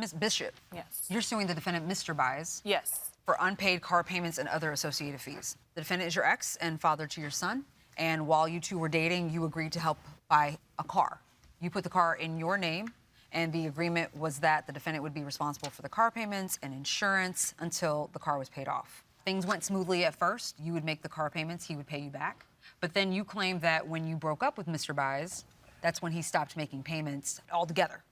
Ms. Bishop. Yes. You're suing the defendant, Mr. Baez. Yes. For unpaid car payments and other associated fees. The defendant is your ex and father to your son. And while you two were dating, you agreed to help buy a car. You put the car in your name, and the agreement was that the defendant would be responsible for the car payments and insurance until the car was paid off. Things went smoothly at first. You would make the car payments, he would pay you back. But then you claim that when you broke up with Mr. Baez, that's when he stopped making payments altogether.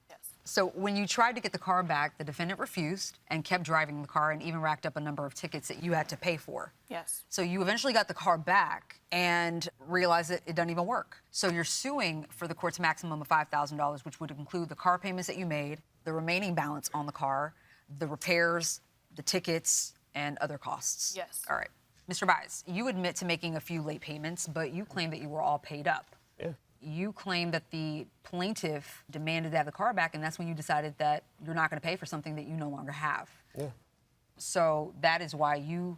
So when you tried to get the car back, the defendant refused and kept driving the car and even racked up a number of tickets that you had to pay for. Yes. So you eventually got the car back and realized that it doesn't even work. So you're suing for the court's maximum of $5,000, which would include the car payments that you made, the remaining balance on the car, the repairs, the tickets, and other costs. Yes. All right. Mr. Baez, you admit to making a few late payments, but you claim that you were all paid up. Yeah. You claim that the plaintiff demanded to have the car back, and that's when you decided that you're not going to pay for something that you no longer have. Yeah. So that is why you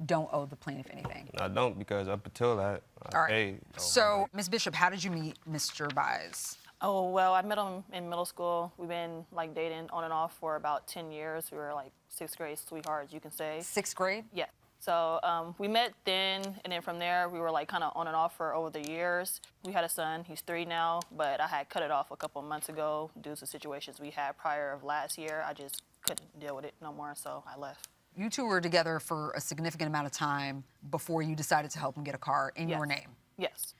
don't owe the plaintiff anything. I don't, because up until that, All I right. paid. So, Ms. Bishop, how did you meet Mr. Baez? Oh, well, I met him in middle school. We've been, like, dating on and off for about 10 years. We were, like, sixth grade sweethearts, you can say. Sixth grade? Yeah. So we met then, and then from there, we were, like, kind of on and off for over the years. We had a son. He's 3 now, but I had cut it off a couple months ago due to situations we had prior of last year. I just couldn't deal with it no more, so I left. You two were together for a significant amount of time before you decided to help him get a car in your name. Yes.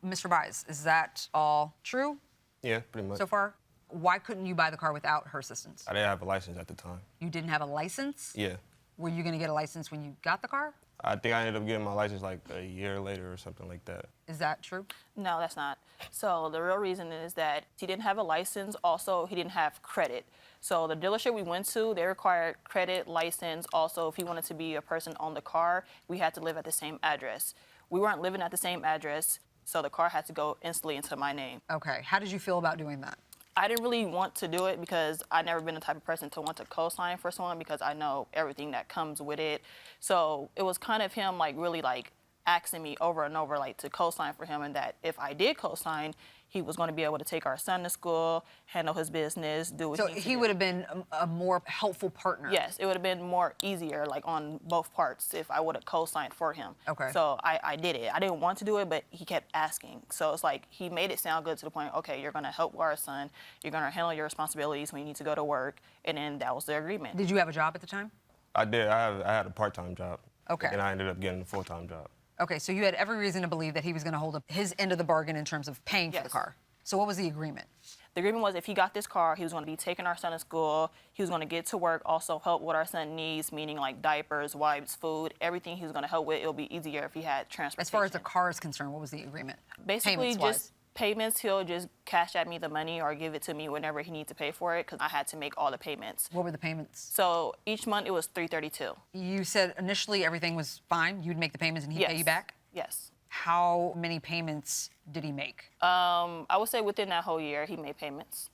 Mr. Baez, is that all true? Yeah, pretty much. So far? Why couldn't you buy the car without her assistance? I didn't have a license at the time. You didn't have a license? Yeah. Were you going to get a license when you got the car? I think I ended up getting my license like a year later or something like that. Is that true? No, that's not. So the real reason is that he didn't have a license. Also, he didn't have credit. So the dealership we went to, they required credit, license. Also, if he wanted to be a person on the car, we had to live at the same address. We weren't living at the same address, so the car had to go instantly into my name. Okay. How did you feel about doing that? I didn't really want to do it because I've never been the type of person to want to co-sign for someone because I know everything that comes with it. So it was kind of him like really like asking me over and over like to co-sign for him, and that if I did co-sign, he was going to be able to take our son to school, handle his business, do what So he he would have been a more helpful partner. Yes, it would have been more easier, like on both parts, if I would have co-signed for him. Okay. So I did it. I didn't want to do it, but he kept asking. So it's like he made it sound good to the point, okay, you're going to help our son, you're going to handle your responsibilities when you need to go to work, and then that was the agreement. Did you have a job at the time? I did. I had a part-time job. Okay. And I ended up getting a full-time job. Okay, so you had every reason to believe that he was going to hold up his end of the bargain in terms of paying for the Yes. car. So what was the agreement? The agreement was if he got this car, he was going to be taking our son to school, he was going to get to work, also help what our son needs, meaning like diapers, wipes, food, everything he was going to help with. It'll be easier if he had transportation. As far as the car is concerned, what was the agreement? Basically, Payments-wise? just payments. He'll just cash at me the money or give it to me whenever he needs to pay for it because I had to make all the payments. What were the payments? So each month it was $332. You said initially everything was fine. You'd make the payments and he'd pay you back? Yes. How many payments did he make? I would say within that whole year he made payments.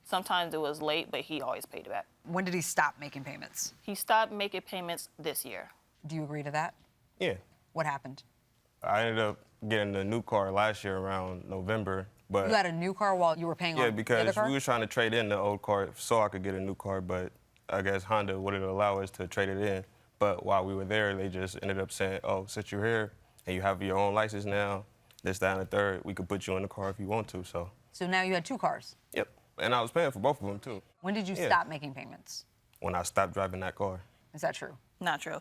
Sometimes it was late, but he always paid it back. When did he stop making payments? He stopped making payments this year. Do you agree to that? Yeah. What happened? I ended up getting a new car last year around November, but... You got a new car while you were paying Yeah, on the other because car? we were trying to trade in the old car so I could get a new car, but I guess Honda wouldn't allow us to trade it in. But while we were there, they just ended up saying, oh, since you're here and you have your own license now, this, that, and the third, we could put you in the car if you want to, so... So now you had 2 cars? Yep. And I was paying for both of them, too. When did you Yeah. stop making payments? When I stopped driving that car. Is that true? Not true.